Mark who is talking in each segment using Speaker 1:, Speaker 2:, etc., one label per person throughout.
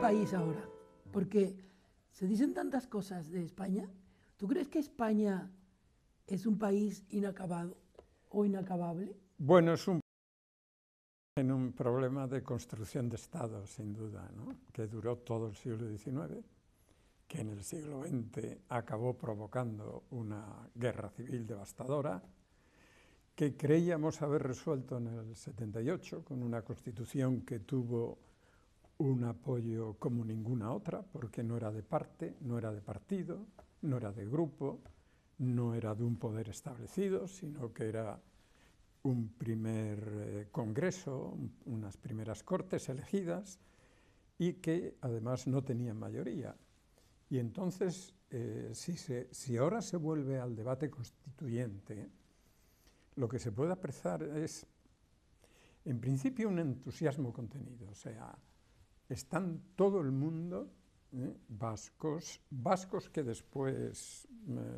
Speaker 1: país ahora? Porque se dicen tantas cosas de España. ¿Tú crees que España es un país inacabado o inacabable?
Speaker 2: Bueno, es un problema de construcción de Estado, sin duda, ¿no? Que duró todo el siglo XIX, que en el siglo XX acabó provocando una guerra civil devastadora, que creíamos haber resuelto en el 78 con una Constitución que tuvo un apoyo como ninguna otra, porque no era de parte, no era de partido, no era de grupo, no era de un poder establecido, sino que era un primer congreso, unas primeras cortes elegidas y que además no tenían mayoría. Y entonces, si ahora se vuelve al debate constituyente, lo que se puede apreciar es, en principio, un entusiasmo contenido. O sea, están todo el mundo, vascos que después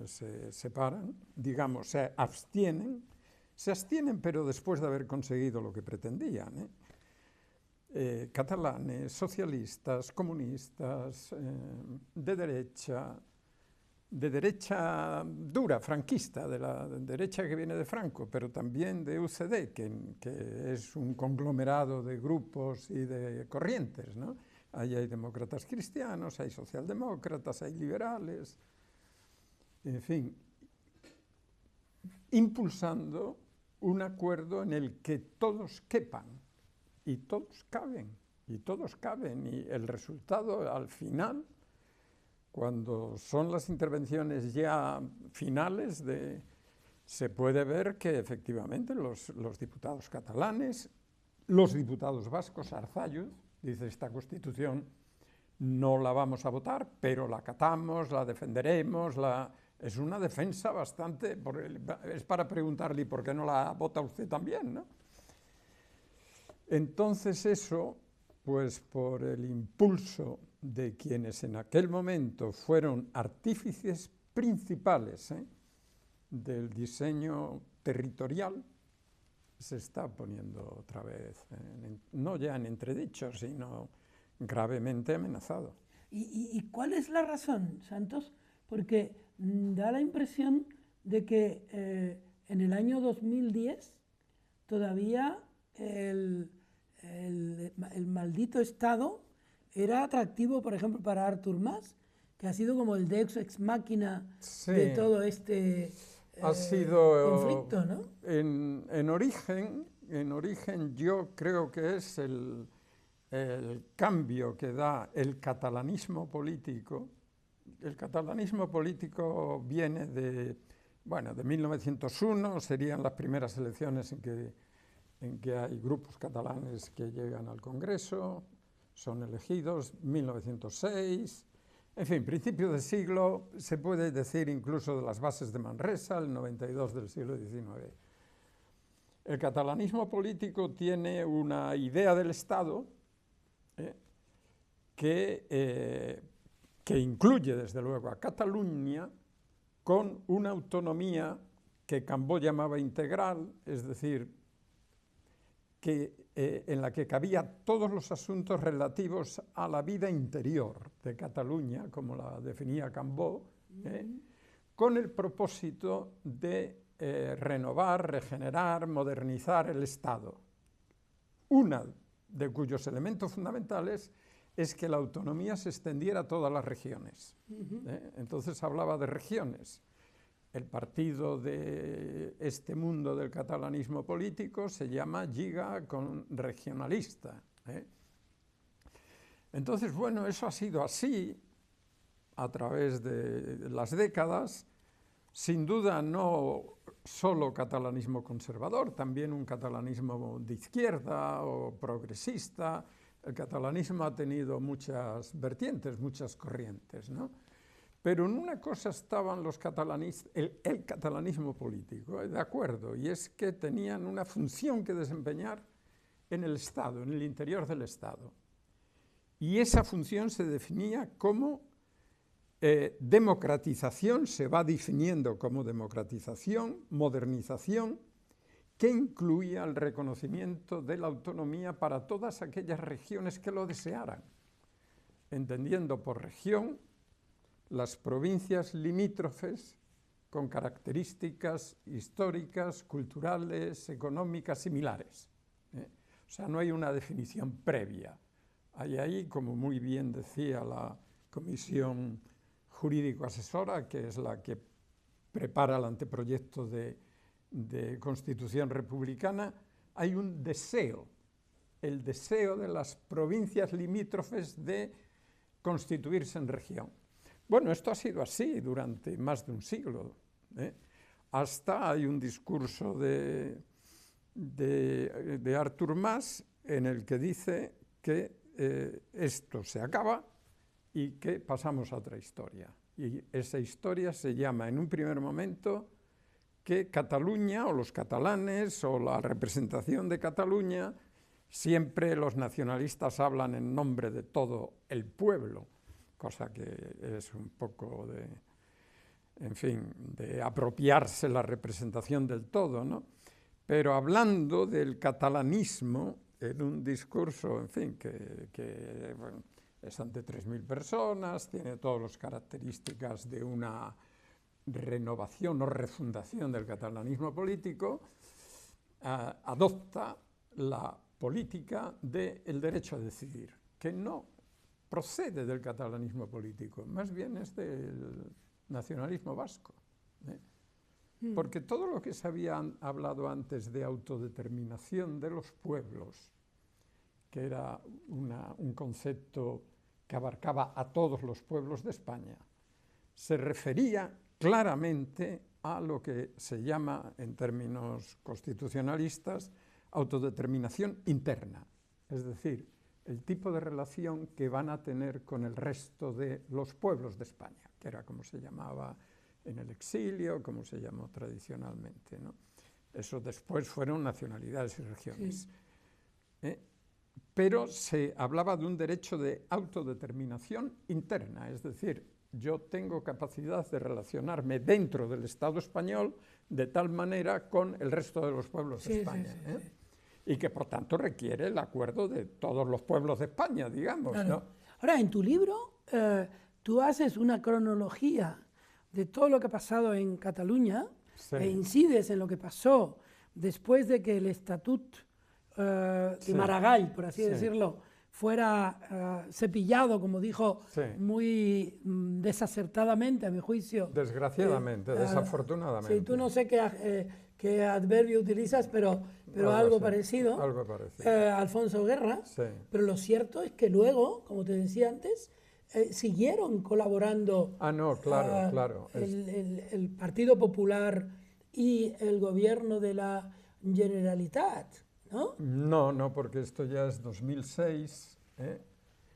Speaker 2: se separan, digamos, se abstienen pero después de haber conseguido lo que pretendían. Catalanes, socialistas, comunistas, de derecha dura, franquista, de la derecha que viene de Franco, pero también de UCD, que es un conglomerado de grupos y de corrientes, ¿no? Ahí hay demócratas cristianos, hay socialdemócratas, hay liberales, en fin, impulsando un acuerdo en el que todos quepan y todos caben, y el resultado al final, cuando son las intervenciones ya finales, se puede ver que efectivamente los diputados catalanes, los diputados vascos, Arzalluz, dice esta Constitución no la vamos a votar, pero la acatamos, la defenderemos, es una defensa bastante, es para preguntarle ¿por qué no la vota usted también?, ¿no? Entonces eso, pues por el impulso de quienes en aquel momento fueron artífices principales del diseño territorial, se está poniendo otra vez, no ya en entredicho, sino gravemente amenazado.
Speaker 1: ¿Y cuál es la razón, Santos? Porque da la impresión de que en el año 2010 todavía el maldito Estado era atractivo, por ejemplo, para Artur Mas, que ha sido como el deus ex machina de todo este conflicto, ¿no?
Speaker 2: En origen yo creo que es el cambio que da el catalanismo político. El catalanismo político viene de 1901, serían las primeras elecciones en que hay grupos catalanes que llegan al Congreso, son elegidos, 1906, en fin, principio del siglo, se puede decir incluso de las bases de Manresa, el 92 del siglo XIX. El catalanismo político tiene una idea del Estado que incluye desde luego a Cataluña con una autonomía que Cambó llamaba integral, es decir, en la que cabía todos los asuntos relativos a la vida interior de Cataluña, como la definía Cambó, con el propósito de renovar, regenerar, modernizar el Estado. Una de cuyos elementos fundamentales es que la autonomía se extendiera a todas las regiones. Entonces hablaba de regiones. El partido de este mundo del catalanismo político se llama Lliga Regionalista. Entonces, bueno, eso ha sido así a través de las décadas, sin duda no solo catalanismo conservador, también un catalanismo de izquierda o progresista. El catalanismo ha tenido muchas vertientes, muchas corrientes, ¿no? Pero en una cosa estaban los catalanistas, el catalanismo político, de acuerdo, y es que tenían una función que desempeñar en el Estado, en el interior del Estado. Y esa función se definía como democratización, se va definiendo como democratización, modernización, que incluía el reconocimiento de la autonomía para todas aquellas regiones que lo desearan. entendiendo por región las provincias limítrofes con características históricas, culturales, económicas similares. O sea, no hay una definición previa. Hay ahí, como muy bien decía la Comisión Jurídico-Asesora, que es la que prepara el anteproyecto de Constitución Republicana, hay un deseo, el deseo de las provincias limítrofes de constituirse en región. Bueno, esto ha sido así durante más de un siglo. Hasta hay un discurso de Artur Mas en el que dice que esto se acaba y que pasamos a otra historia. Y esa historia se llama, en un primer momento, que Cataluña o los catalanes o la representación de Cataluña, siempre los nacionalistas hablan en nombre de todo el pueblo, cosa que es un poco de, en fin, de apropiarse la representación del todo, ¿no? Pero hablando del catalanismo en un discurso, en fin, que bueno, es ante 3.000 personas, tiene todas las características de una renovación o refundación del catalanismo político, adopta la política del derecho a decidir, que no procede del catalanismo político, más bien es del nacionalismo vasco. Porque todo lo que se había hablado antes de autodeterminación de los pueblos, que era un concepto que abarcaba a todos los pueblos de España, se refería claramente a lo que se llama, en términos constitucionalistas, autodeterminación interna, es decir, el tipo de relación que van a tener con el resto de los pueblos de España, que era como se llamaba en el exilio, como se llamó tradicionalmente, ¿no? Eso después fueron nacionalidades y regiones. Sí. Pero se hablaba de un derecho de autodeterminación interna, es decir, yo tengo capacidad de relacionarme dentro del Estado español de tal manera con el resto de los pueblos de España. Sí. Y que por tanto requiere el acuerdo de todos los pueblos de España, digamos. Claro. ¿No?
Speaker 1: Ahora, en tu libro, tú haces una cronología de todo lo que ha pasado en Cataluña, sí, e incides en lo que pasó después de que el Estatut de Maragall, por así decirlo, fuera cepillado, como dijo muy desacertadamente, a mi juicio.
Speaker 2: Desgraciadamente, desafortunadamente.
Speaker 1: Sí, tú no sé qué adverbio utilizas, pero algo parecido.
Speaker 2: Algo parecido.
Speaker 1: Alfonso Guerra. Sí. Pero lo cierto es que luego, como te decía antes, siguieron colaborando.
Speaker 2: Claro.
Speaker 1: El Partido Popular y el gobierno de la Generalitat, ¿no?
Speaker 2: No, porque esto ya es 2006.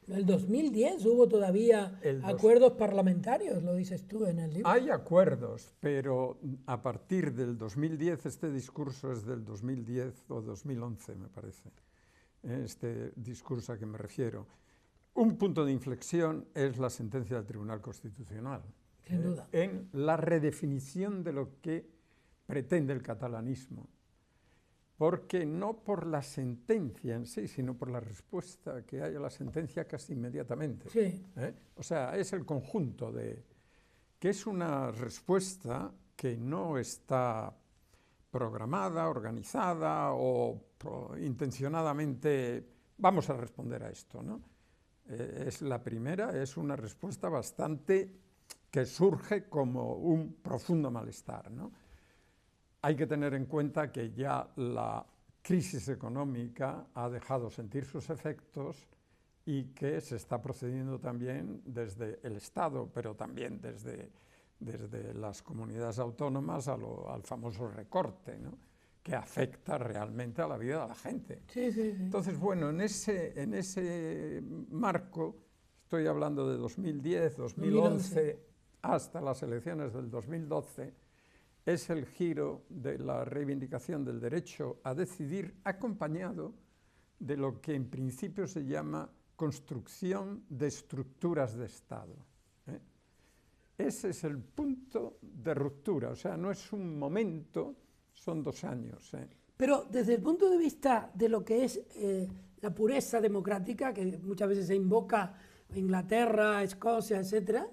Speaker 1: El 2010 hubo todavía acuerdos parlamentarios, lo dices tú en el libro.
Speaker 2: Hay acuerdos, pero a partir del 2010, este discurso es del 2010 o 2011, me parece, este discurso a que me refiero. Un punto de inflexión es la sentencia del Tribunal Constitucional.
Speaker 1: Sin duda.
Speaker 2: En la redefinición de lo que pretende el catalanismo. Porque no por la sentencia en sí, sino por la respuesta que hay a la sentencia casi inmediatamente.
Speaker 1: Sí.
Speaker 2: O sea, es el conjunto que es una respuesta que no está programada, organizada o intencionadamente vamos a responder a esto, ¿no? Es la primera, es una respuesta bastante que surge como un profundo malestar, ¿no? Hay que tener en cuenta que ya la crisis económica ha dejado sentir sus efectos y que se está procediendo también desde el Estado, pero también desde las comunidades autónomas al famoso recorte, ¿no? Que afecta realmente a la vida de la gente.
Speaker 1: Sí.
Speaker 2: Entonces, bueno, en ese marco, estoy hablando de 2010, 2011, hasta las elecciones del 2012, es el giro de la reivindicación del derecho a decidir acompañado de lo que en principio se llama construcción de estructuras de Estado. Ese es el punto de ruptura, o sea, no es un momento, son 2 años.
Speaker 1: Pero desde el punto de vista de lo que es la pureza democrática, que muchas veces se invoca Inglaterra, Escocia, etcétera,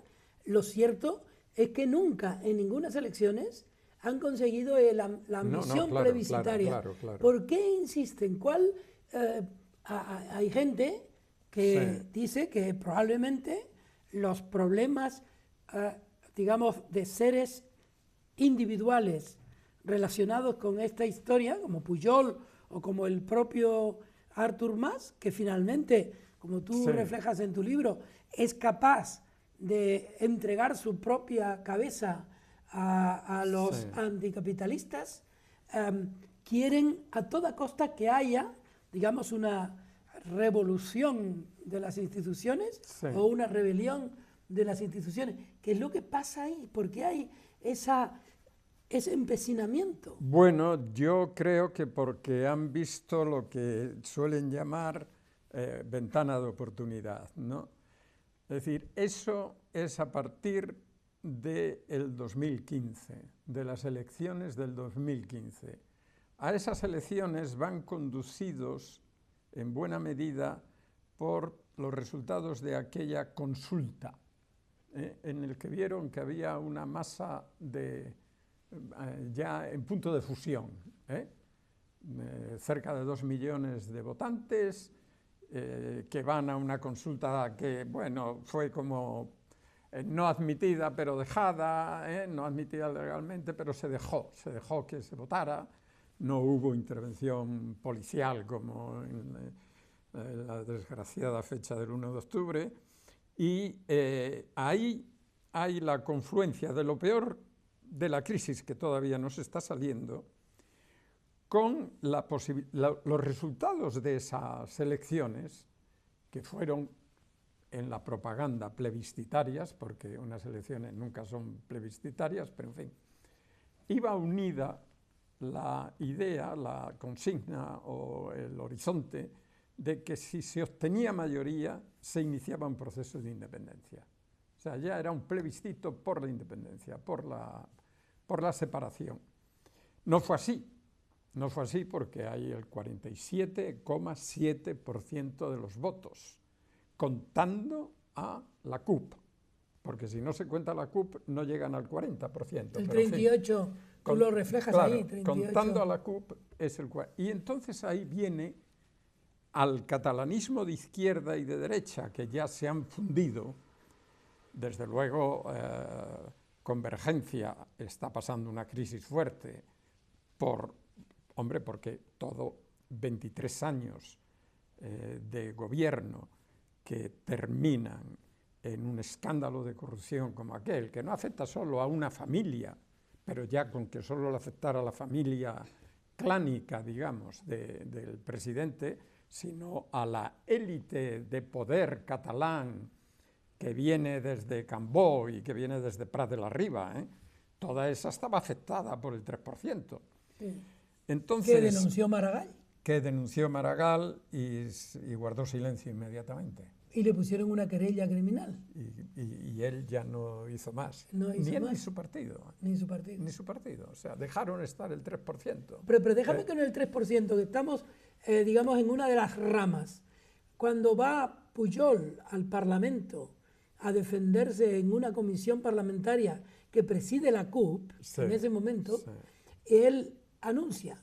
Speaker 1: lo cierto es que nunca en ninguna elecciones han conseguido la misión plebiscitaria.
Speaker 2: Claro.
Speaker 1: ¿Por qué insisten? Hay gente que dice que probablemente los problemas, digamos, de seres individuales relacionados con esta historia, como Pujol o como el propio Artur Mas, que finalmente, como tú reflejas en tu libro, es capaz de entregar su propia cabeza a los anticapitalistas, quieren a toda costa que haya, digamos, una revolución de las instituciones o una rebelión de las instituciones. ¿Qué es lo que pasa ahí? ¿Por qué hay ese empecinamiento?
Speaker 2: Bueno, yo creo que porque han visto lo que suelen llamar ventana de oportunidad, ¿no? Es decir, eso es a partir del 2015, de las elecciones del 2015. A esas elecciones van conducidos en buena medida por los resultados de aquella consulta, en el que vieron que había una masa ya en punto de fusión, cerca de 2 millones de votantes, que van a una consulta que, bueno, fue como no admitida pero dejada, no admitida legalmente, pero se dejó que se votara. No hubo intervención policial como en la desgraciada fecha del 1 de octubre. Y ahí hay la confluencia de lo peor de la crisis que todavía no se está saliendo con los resultados de esas elecciones, que fueron en la propaganda plebiscitarias, porque unas elecciones nunca son plebiscitarias, pero en fin, iba unida la idea, la consigna o el horizonte de que si se obtenía mayoría se iniciaba un proceso de independencia. O sea, ya era un plebiscito por la independencia, por la separación. No fue así. No fue así porque hay el 47,7% de los votos, contando a la CUP, porque si no se cuenta la CUP no llegan al 40%.
Speaker 1: El 38%, en fin, tú lo reflejas ahí, 38%.
Speaker 2: Contando a la CUP es el 40%. Y entonces ahí viene al catalanismo de izquierda y de derecha, que ya se han fundido. Desde luego, Convergencia está pasando una crisis fuerte porque todo 23 años de gobierno que terminan en un escándalo de corrupción como aquel, que no afecta solo a una familia, pero ya con que solo le afectara a la familia clánica, digamos, del presidente, sino a la élite de poder catalán que viene desde Cambó y que viene desde Prat de la Riba, toda esa estaba afectada por el 3%.
Speaker 1: Sí.
Speaker 2: Entonces,
Speaker 1: ¿Qué denunció Maragall?
Speaker 2: Que denunció Maragall y guardó silencio inmediatamente.
Speaker 1: Y le pusieron una querella criminal.
Speaker 2: Y él ya no hizo más.
Speaker 1: No hizo
Speaker 2: ni él
Speaker 1: más.
Speaker 2: Ni su partido.
Speaker 1: Ni su partido.
Speaker 2: Ni su partido. O sea, dejaron estar el 3%.
Speaker 1: Pero déjame que en el 3%, que estamos, digamos, en una de las ramas. Cuando va Pujol al Parlamento a defenderse en una comisión parlamentaria que preside la CUP, en ese momento, él anuncia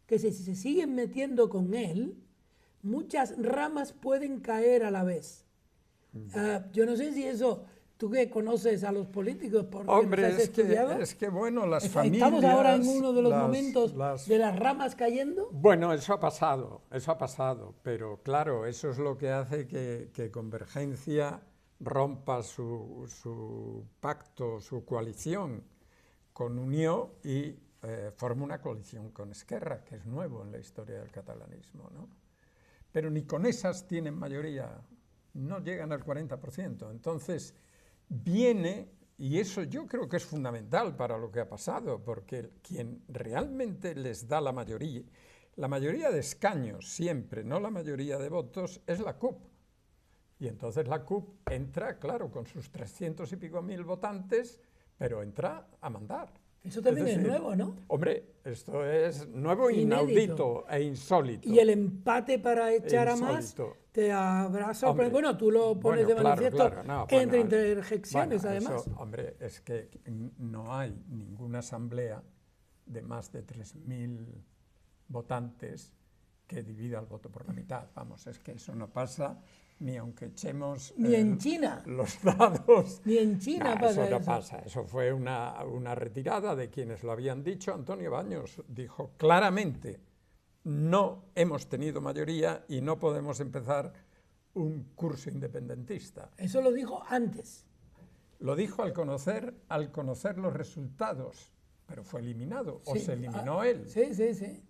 Speaker 1: que si se siguen metiendo con él, muchas ramas pueden caer a la vez. Yo no sé si eso, tú que conoces a los políticos, porque
Speaker 2: hombre,
Speaker 1: has estudiado.
Speaker 2: Es que bueno, las familias...
Speaker 1: ¿Estamos ahora en uno de los momentos de las ramas cayendo?
Speaker 2: Bueno, eso ha pasado, pero claro, eso es lo que hace que Convergencia rompa su pacto, su coalición con Unió y forma una coalición con Esquerra, que es nuevo en la historia del catalanismo, ¿no? Pero ni con esas tienen mayoría, no llegan al 40%. Entonces viene, y eso yo creo que es fundamental para lo que ha pasado, porque quien realmente les da la mayoría de escaños siempre, no la mayoría de votos, es la CUP. Y entonces la CUP entra, claro, con sus 300 y pico mil votantes, pero entra a mandar.
Speaker 1: Eso también es nuevo, ¿no?
Speaker 2: Hombre, esto es nuevo,
Speaker 1: Inédito.
Speaker 2: inaudito e insólito.
Speaker 1: Y el empate para echar a más te habrá sorprendido. Bueno, tú lo pones de manifiesto entre interjecciones, además.
Speaker 2: Eso, hombre, es que no hay ninguna asamblea de más de 3.000 votantes que divida el voto por la mitad. Vamos, es que eso no pasa ni aunque echemos
Speaker 1: ni en China
Speaker 2: los dados.
Speaker 1: Ni en China pasa
Speaker 2: eso. No pasa. Eso fue una retirada de quienes lo habían dicho. Antonio Baños dijo claramente: no hemos tenido mayoría y no podemos empezar un curso independentista.
Speaker 1: Eso lo dijo antes.
Speaker 2: Lo dijo al conocer los resultados, pero fue eliminado, o se eliminó él.
Speaker 1: Sí.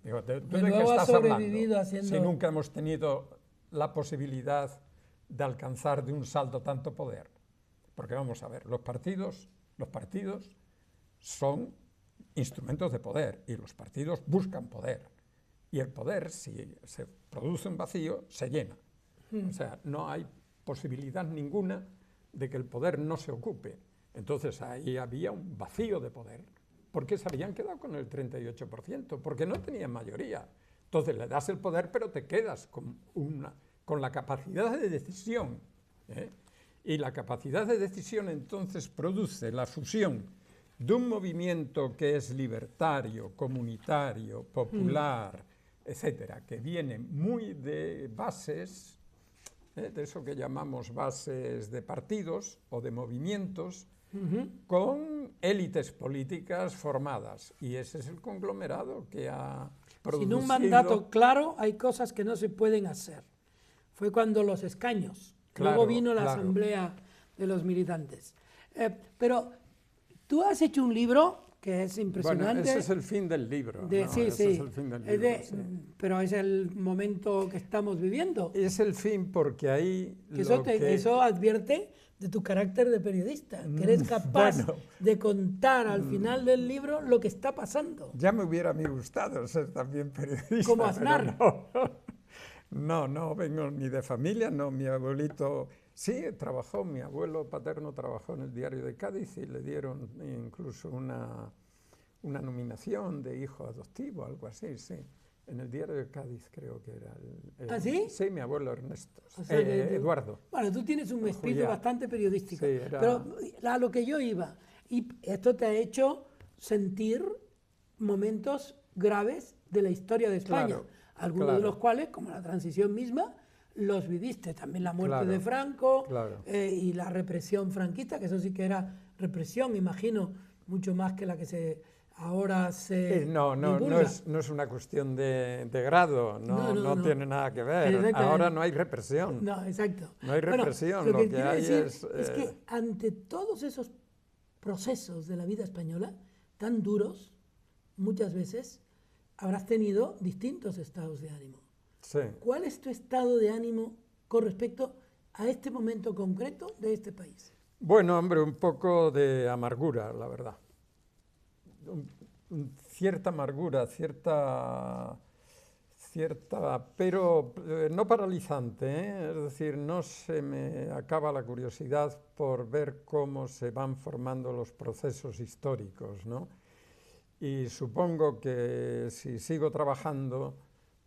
Speaker 2: Digo, ¿tú de qué estás hablando? Si nunca hemos tenido la posibilidad de alcanzar de un salto tanto poder. Porque vamos a ver, los partidos son instrumentos de poder y los partidos buscan poder. Y el poder, si se produce un vacío, se llena. O sea, no hay posibilidad ninguna de que el poder no se ocupe. Entonces ahí había un vacío de poder, porque se habían quedado con el 38%, porque no tenían mayoría. Entonces le das el poder, pero te quedas con la capacidad de decisión. Y la capacidad de decisión entonces produce la fusión de un movimiento que es libertario, comunitario, popular, etcétera, que viene muy de bases, de eso que llamamos bases de partidos o de movimientos, con élites políticas formadas. Y ese es el conglomerado que ha producido...
Speaker 1: Sin un mandato claro hay cosas que no se pueden hacer. Fue cuando los escaños, luego vino la asamblea de los militantes. Pero tú has hecho un libro que es impresionante.
Speaker 2: Bueno, ese es el fin del libro.
Speaker 1: Sí. Es el fin del libro, pero es el momento que estamos viviendo.
Speaker 2: Es el fin porque ahí...
Speaker 1: Eso advierte de tu carácter de periodista, que eres capaz de contar al final del libro lo que está pasando.
Speaker 2: Ya me hubiera gustado ser también periodista.
Speaker 1: Como Aznar.
Speaker 2: No vengo ni de familia, no, mi abuelito sí trabajó, mi abuelo paterno trabajó en el Diario de Cádiz y le dieron incluso una nominación de hijo adoptivo, algo así, sí. En el Diario de Cádiz creo que era.
Speaker 1: ¿Ah, sí?
Speaker 2: Sí, mi abuelo Ernesto,
Speaker 1: o sea,
Speaker 2: Eduardo.
Speaker 1: Bueno, tú tienes un espíritu bastante periodístico,
Speaker 2: sí,
Speaker 1: pero a lo que yo iba, y esto te ha hecho sentir momentos graves de la historia de España, algunos de los cuales, como la transición misma, los viviste. También la muerte de Franco y la represión franquista, que eso sí que era represión, imagino, mucho más que la que ahora se
Speaker 2: no es una cuestión de grado, no tiene nada que ver. Ahora no hay represión.
Speaker 1: No, exacto.
Speaker 2: No hay represión, lo que hay es
Speaker 1: que ante todos esos procesos de la vida española, tan duros, muchas veces habrás tenido distintos estados de ánimo.
Speaker 2: Sí.
Speaker 1: ¿Cuál es tu estado de ánimo con respecto a este momento concreto de este país?
Speaker 2: Bueno, hombre, un poco de amargura, la verdad. Cierta amargura, cierta, pero no paralizante, Es decir, no se me acaba la curiosidad por ver cómo se van formando los procesos históricos, ¿no? Y supongo que si sigo trabajando,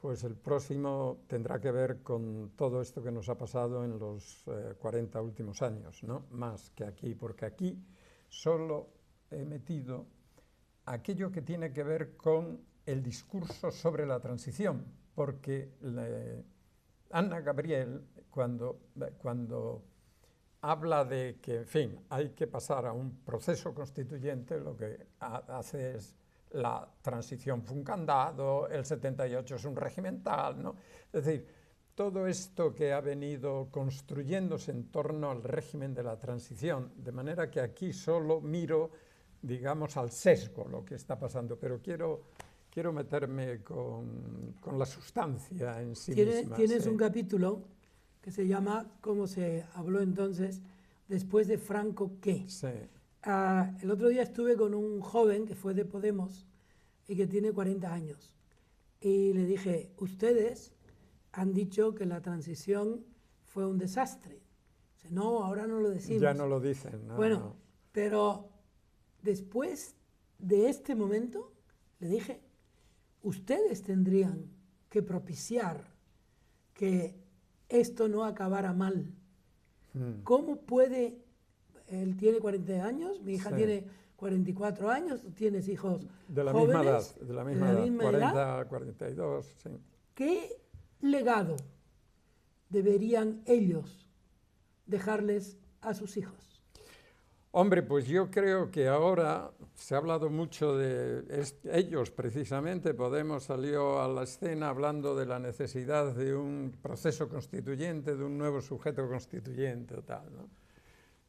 Speaker 2: pues el próximo tendrá que ver con todo esto que nos ha pasado en los 40 últimos años, ¿no? Más que aquí, porque aquí solo he metido aquello que tiene que ver con el discurso sobre la transición, porque Ana Gabriel, cuando habla de que, en fin, hay que pasar a un proceso constituyente, lo que hace es la transición fue un candado, el 78 es un regimental, ¿no? Es decir, todo esto que ha venido construyéndose en torno al régimen de la transición, de manera que aquí solo miro, digamos, al sesgo lo que está pasando, pero quiero meterme con la sustancia en sí misma.
Speaker 1: Tienes un capítulo que se llama, ¿cómo se habló entonces? Después de Franco, ¿qué?
Speaker 2: Sí.
Speaker 1: El otro día estuve con un joven que fue de Podemos y que tiene 40 años. Y le dije, ustedes han dicho que la transición fue un desastre. Dice, no, ahora no lo decimos.
Speaker 2: Ya no lo dicen.
Speaker 1: Bueno, pero después de este momento, le dije, ustedes tendrían que propiciar que esto no acabara mal. ¿Cómo puede, él tiene 40 años, mi hija tiene 44 años, tú tienes hijos
Speaker 2: de la
Speaker 1: jóvenes,
Speaker 2: misma edad, de la misma edad, 40,
Speaker 1: edad,
Speaker 2: 42, sí.
Speaker 1: ¿Qué legado deberían ellos dejarles a sus hijos?
Speaker 2: Hombre, pues yo creo que ahora se ha hablado mucho de ellos, precisamente. Podemos salió a la escena hablando de la necesidad de un proceso constituyente, de un nuevo sujeto constituyente o tal, ¿no?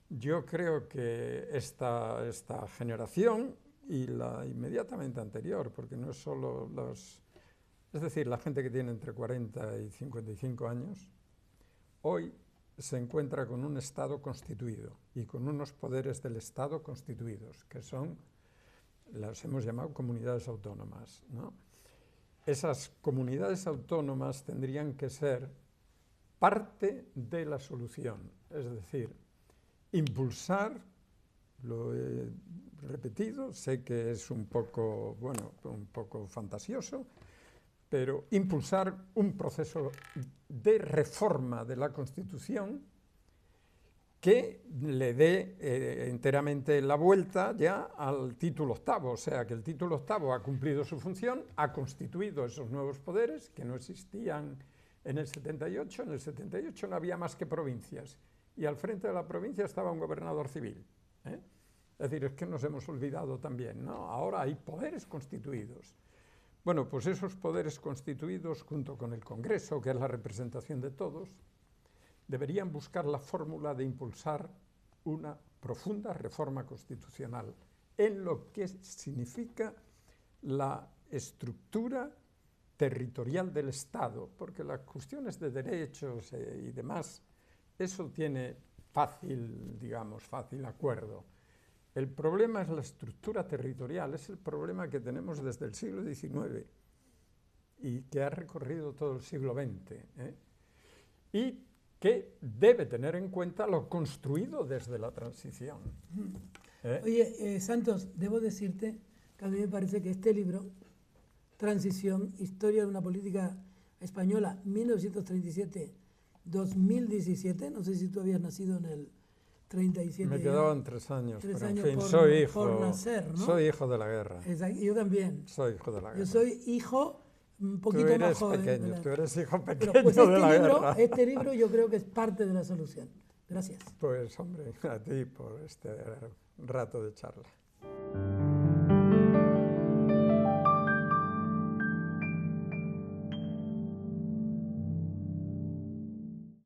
Speaker 2: Yo creo que esta generación y la inmediatamente anterior, porque no es solo es decir, la gente que tiene entre 40 y 55 años, hoy se encuentra con un Estado constituido y con unos poderes del Estado constituidos, que son, las hemos llamado comunidades autónomas, ¿no? Esas comunidades autónomas tendrían que ser parte de la solución, es decir, impulsar, lo he repetido, sé que es un poco, bueno, un poco fantasioso, pero impulsar un proceso de reforma de la Constitución que le dé enteramente la vuelta ya al título octavo, o sea que el título octavo ha cumplido su función, ha constituido esos nuevos poderes que no existían en el 78, en el 78 no había más que provincias y al frente de la provincia estaba un gobernador civil, ¿eh? Es decir, es que nos hemos olvidado también, ¿no? Ahora hay poderes constituidos. Bueno, pues esos poderes constituidos, junto con el Congreso, que es la representación de todos, deberían buscar la fórmula de impulsar una profunda reforma constitucional en lo que significa la estructura territorial del Estado, porque las cuestiones de derechos y demás, eso tiene fácil, digamos, fácil acuerdo. El problema es la estructura territorial, es el problema que tenemos desde el siglo XIX y que ha recorrido todo el siglo XX, ¿eh? Y que debe tener en cuenta lo construido desde la transición.
Speaker 1: Oye, Santos, debo decirte que a mí me parece que este libro, Transición, Historia de una Política Española, 1937-2017, no sé si tú habías nacido en el 37.
Speaker 2: Me quedaban 3 años, pero en fin,
Speaker 1: por,
Speaker 2: soy hijo,
Speaker 1: por nacer, ¿no?
Speaker 2: Soy hijo de la guerra.
Speaker 1: Exacto, yo también.
Speaker 2: Soy hijo de la guerra.
Speaker 1: Yo soy hijo un poquito más joven.
Speaker 2: Pequeño, tú eres hijo pequeño
Speaker 1: pero, pues
Speaker 2: de la guerra.
Speaker 1: Este libro yo creo que es parte de la solución. Gracias.
Speaker 2: Pues hombre, a ti por este rato de charla.